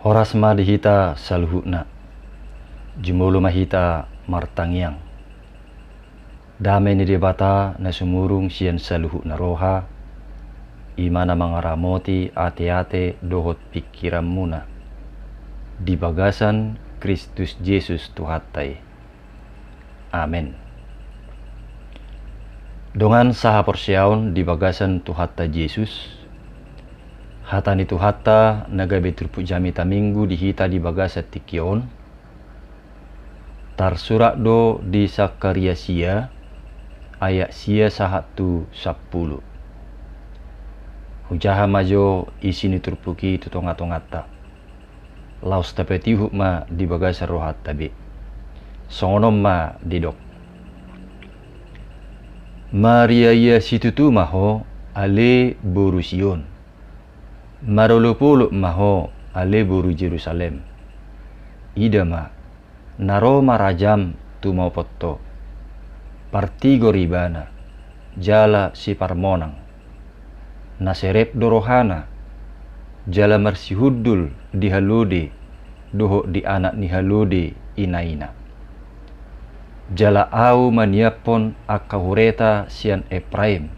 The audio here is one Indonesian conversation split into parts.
Horas madihita salhutna, jumulu mahita martangiang. Dame ni debata na sumurung siyan saluhutna roha, imana mangaramoti ate-ate dohot pikiran muna. Di bagasan Kristus Yesus Tuhatay. Amen. Dongan saha porsyaon di bagasan Tuhatta Yesus, hata ni Tuhatta nagabe turpu jamita minggu dihita di bagasa tikion, tarsurak do di Sakaria sia, ayat sia sahatu 10. Hujaha majo isi ni turpuki tutonga-tongata. Laus tapeti hukma di bagasa rohat tabi. Songonom ma didok. Maria ia situtu maho ale boru Sion. Marolopolo maho ale boru Jerusalem. Idama naro marajam tu mau potto. Partigo ribana jala si parmonang. Naserep dorohana jala marsihudul di halode doho di anak ni halode inaina. Jala au maniapon akahureta sian Efraim,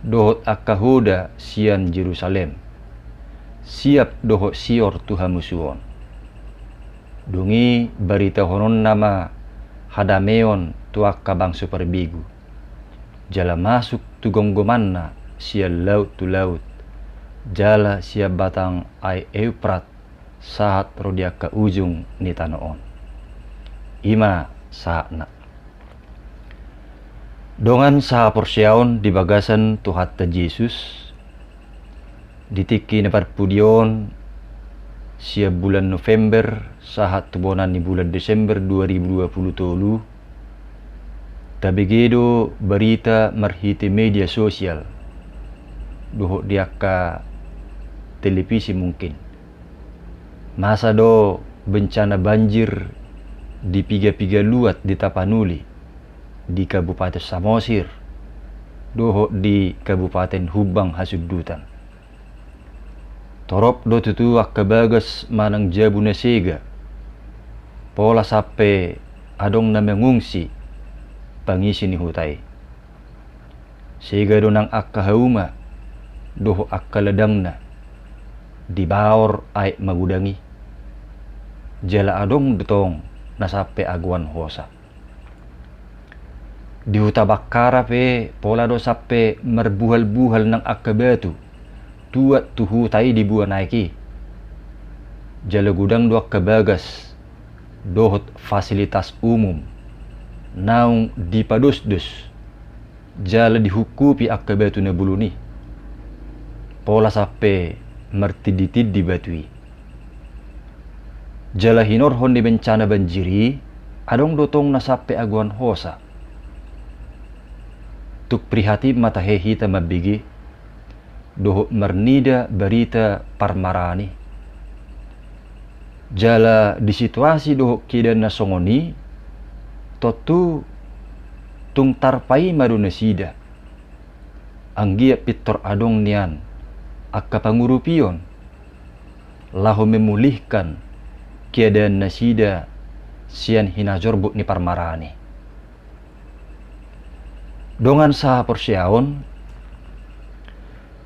dohot akahuda sian Jerusalem, siap dohot sior Tuhan musuon. Dungi barita honon nama hadameon tuaka bangsu perbigu. Jala masuk tu gonggomanna sia laut tu laut, jala sia batang ai Euprat saat rodia ke ujung ni tanoon. Ima saatna. Dongan saha porsyaon di bagasan Tuhatta Yesus, ditiki nepat pudion sia bulan November sahat tubonan ni bulan Desember 2020 tabegedo berita marhiti media sosial doho diaka televisi mungkin masa do bencana banjir di piga-piga luat di Tapanuli, di Kabupaten Samosir, doho di Kabupaten Hubang Hasuddutan. Torop do tutu akabagas manang jabu na sega, pola sape adong na mengungsi, pangisi ni hutay. Sega do nang akahauma, doho akaladang na, di baor ay magudangi. Jala adong dutong, nasape aguan hosa. Di huta bakara pe pola do sape merbuhal-buhal ng akabatu tuat tuhu tai di buah naiki. Jala gudang do akabagas dohot fasilitas umum naung dipadus-dus jala dihukupi akabatu na buluni. Pola sape mertiditid di batui. Jala hinorhon di bencana banjiri, adong dotong nasape aguan hosa. Tuk prihati matahehi tamabigi, doho mernida berita parmarani. Jala di situasi doho kidan na songoni, totu tung tarpai madunasida. Anggia pitor adong nian, akka pangurupion, lahu memulihkan keadaan nasida sian hinajorbuk ni parmarani. Dongan saha porsyaon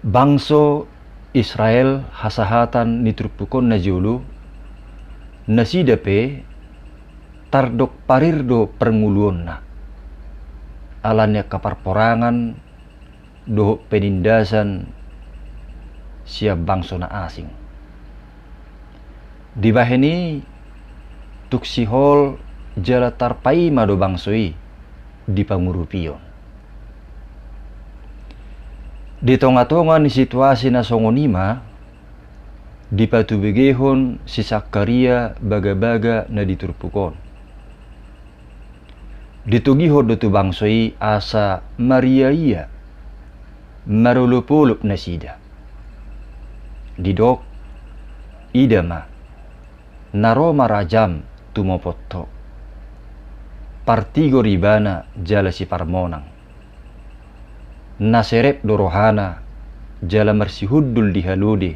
bangso Israel hasahatan nitrupukon na julu nasida pe tardok parirdo pernguluon na alannya kaparporangan doho penindasan siap bangso na asing. Di baheni tuksihol jala tarpai mado bangsoi di pangurupion. Di tonga-tonga ni situasi na songonima di patubegehon si Sakaria baga-baga na diturpukon. Ditugiho do tu bangsoi asa Maria ia marulupulup na sida. Didok idama naro marajam tumopotto. Partigo ribana jala si parmonang. Naserep dorohana jala marsihudul di halode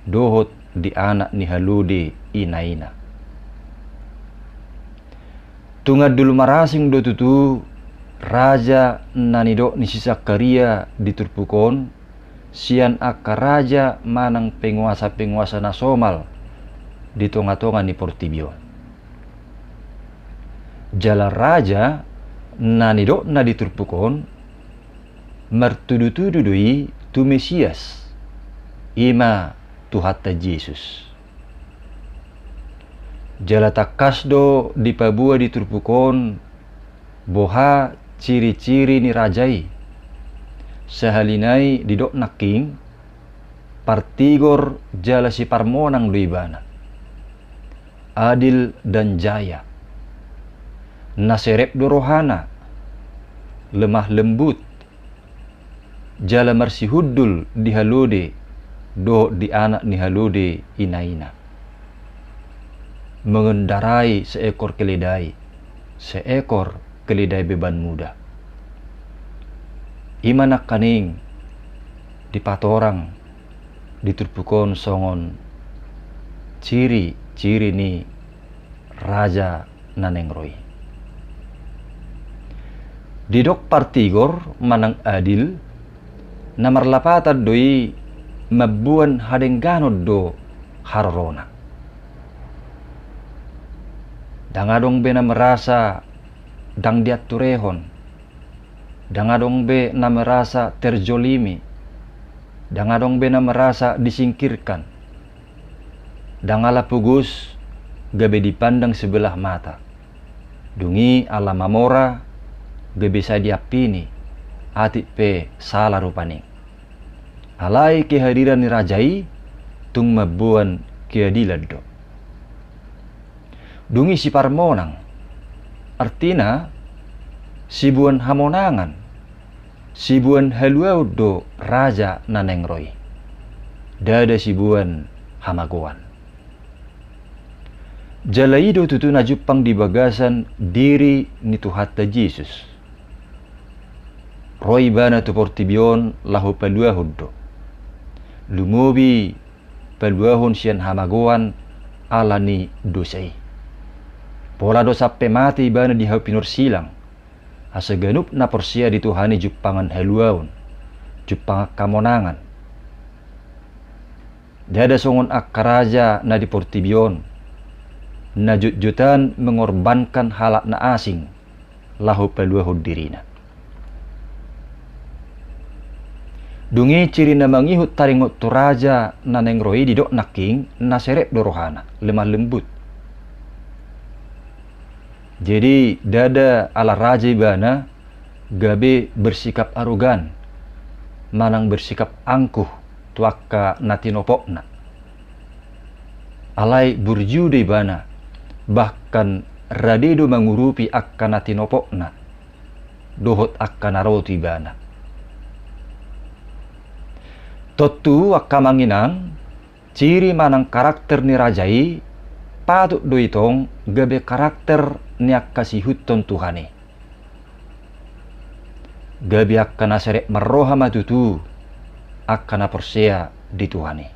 dohot di anak ni halude inaina. Tungad dulu marasing do tutu raja nanido ni si Zakaria diturpukon sian akka raja manang penguasa-penguasa nasomal di tonga-tonga ni Portibion. Jala raja nanido na diturpukon mertudu-tudui tu Mesias ima Tuhatta Yesus. Jala takasdo di pabua diturpukon boha ciri-ciri ni rajai sahalinai didok naking partigor jala si parmonang luibana adil dan jaya naserep dorohana lemah lembut jala marsihudul di halode do di anak ni halode inaina mengendarai seekor keledai beban muda. Imanak kaning di patorang diturpukon songon ciri-ciri ni raja nanengroi. Didok partigor manang adil namarlapatan doi mabuan hadengganod do harorona. Dangadong be na merasa dang diaturehon, dangadong be na merasa terjolimi, dangadong be na merasa disingkirkan, dangala pugus gabe dipandang sebelah mata, dungi ala mamora gabe sa diapini, ati pe salah rupaning. Alai kehadiran ni rajai tung mabuan keadilan do. Dungi si parmonang artina sibuan hamonangan sibuan haluau do raja nanengroi dada sibuan hamagoan jalaido tutu najupang di bagasan diri ni Tuhatta Yesus roi bana tu Portibion lahu paluahud do lumobi paluahon sian hamagoan ala ni dosai pola dosa pemati bana di hapinur silang asa ganup na porsia di Tuhani jupangan haluaun jupang kamonangan dada songon akkaraja na di Portibion na jutjutan mengorbankan halak na asing lahu paluahud dirina dungi ciri na mangihut taringot tu raja na nengroi didok naking na serep dorohana lemah lembut. Jadi dada ala raja bana gabe bersikap arogan manang bersikap angkuh tuakka natinopokna alai burjude bana bahkan radedo mengurupi akka natinopokna dohot akka naroti bana totu akka manginang ciri manang karakter ni rajai patut doitong gabe karakter niak kasih huton Tuhane gabi akan naserek marroha matutu akan persea di Tuhane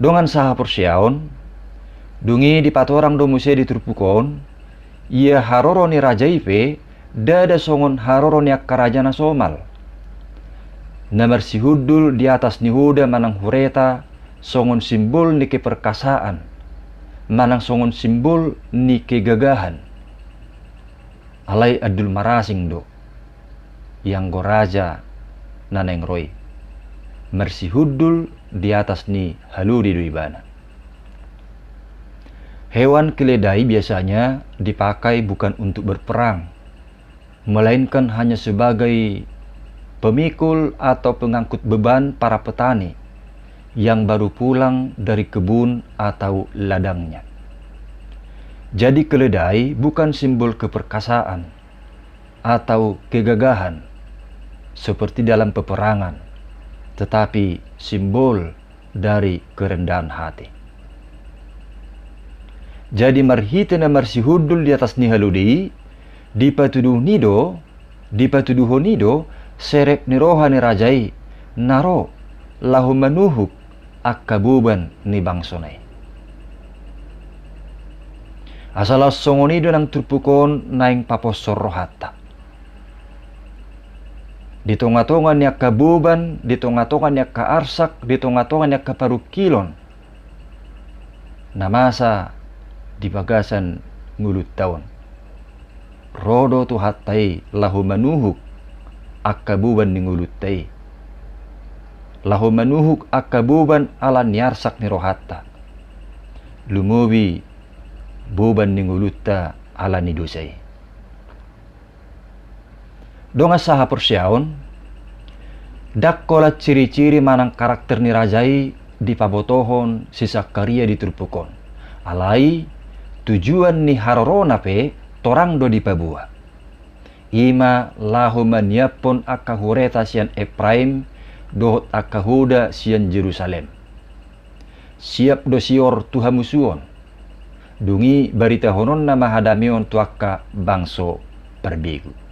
dongan saha perseaon dungi di patorang domuse diturpukon ia haroro ni raja ipe dada songon haroro niak karajana somal namar sihudul di atas ni huda manang hureta songon simbol ni keperkasaan manang songon simbol ni kegagahan alai adul marasing do yang goraja nanengroi mersihudul di atas ni haludi duibana. Hewan keledai biasanya dipakai bukan untuk berperang melainkan hanya sebagai pemikul atau pengangkut beban para petani yang baru pulang dari kebun atau ladangnya. Jadi keledai bukan simbol keperkasaan atau kegagahan seperti dalam peperangan, tetapi simbol dari kerendahan hati. Jadi marhite na marsihudul di atas ni haludi, dipatuduh nido, serep ni roha ni rajai, naro lahu manuhuk akabuban ni bangsonay. Asala songonido ng turpukon naing paposoro hatta. Ditongatongan niya kabuban, ditongatongan niya kaarsak, ditongatongan niya kaparukilon. Namasa di bagasan ngulut taon. Rodo tu hatay lahu manuhuk akabuban ni ngulut tay. Lahu manuhuk akabuban ala niarsak ni rohatta. Lumubi buban ni ngulutta ala ni dosay. Donga saha persyaon, dakkola ciri-ciri manang karakter ni rajai di pabotohon si Sakaria di turpukon. Alai tujuan ni harorona pe torang do di pabua. Ima lahu maniapon akahureta sian Efraim dohot akahuda sian Jerusalem. Siap do sior tuha musuon. Dungi barita honon na mahadamion tuaka bangso perbegu.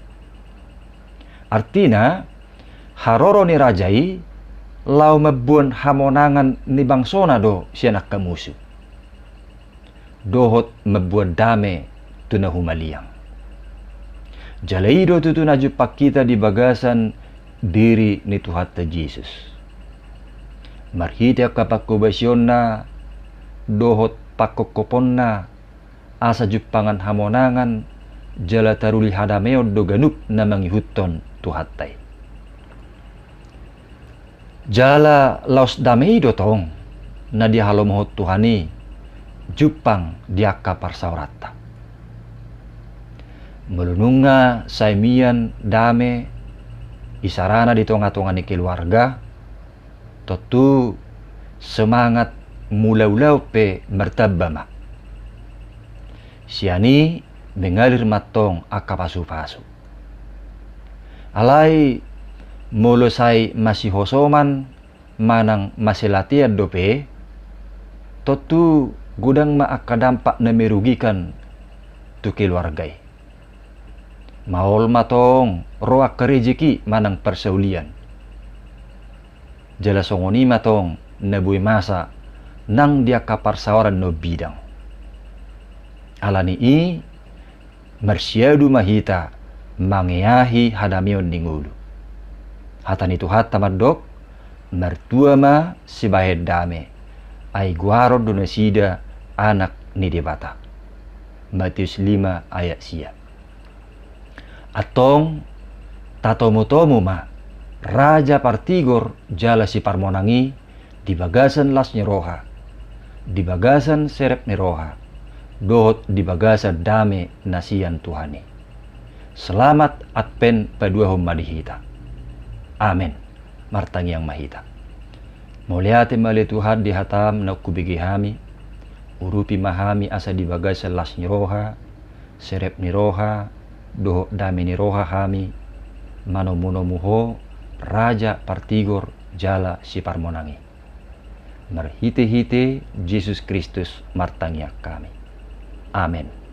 Artina, haroro ni rajai, lau mabuan hamonangan ni bangsona do siya nakamusu. Dohot mabuan dame tuna humaliang. Jalaido tutu najupak kita di bagasan diri ni Tuhan Jesus. Marhita kapakubasyon na, dohot pakokopon na, asa jupangan hamonangan, jala taruli hadameo do ganup na mangihuton tuhatay. Jala laos damei dotong na di halomohot Tuhani jupang diaka parsaurata. Melununga saimian dame isarana di tonga-tonga ni keluarga totu semangat mulau-lau pe mertabama. Siani mengalir matong akapasu-pasu. Alai molosai masih hosoman manang masih latihan dope totu gudang ma akadampak na merugikan tu keluargai. Maol matong roak kerejeki manang persaulian. Jala songoni matong nabui masa nang dia kapar sawaran no bidang. Alani i marsyadu mahita mangeahi hadamion ningulu. Hatan itu hatta madok mertua ma si bahed dame ay guaro donesida anak ni debata. Matius 5 ayat sia. Atong tatomo-tomo ma raja partigor jala si parmonangi di bagasan las nyeroha, di bagasan serep neroha, dohot di bagasan dame nasian Tuhani. Selamat Advent padua madihita. Amen. Martang yang mahita. Muliate mali Tuhan di hatam na kubigi hami. Urupi mahami asa di bagasan las niroha, serep niroha, dohot dame niroha hami. Manomuno muho, raja partigor jala si parmonangi. Marhite-hite Jesus Kristus martangnya kami. Amen.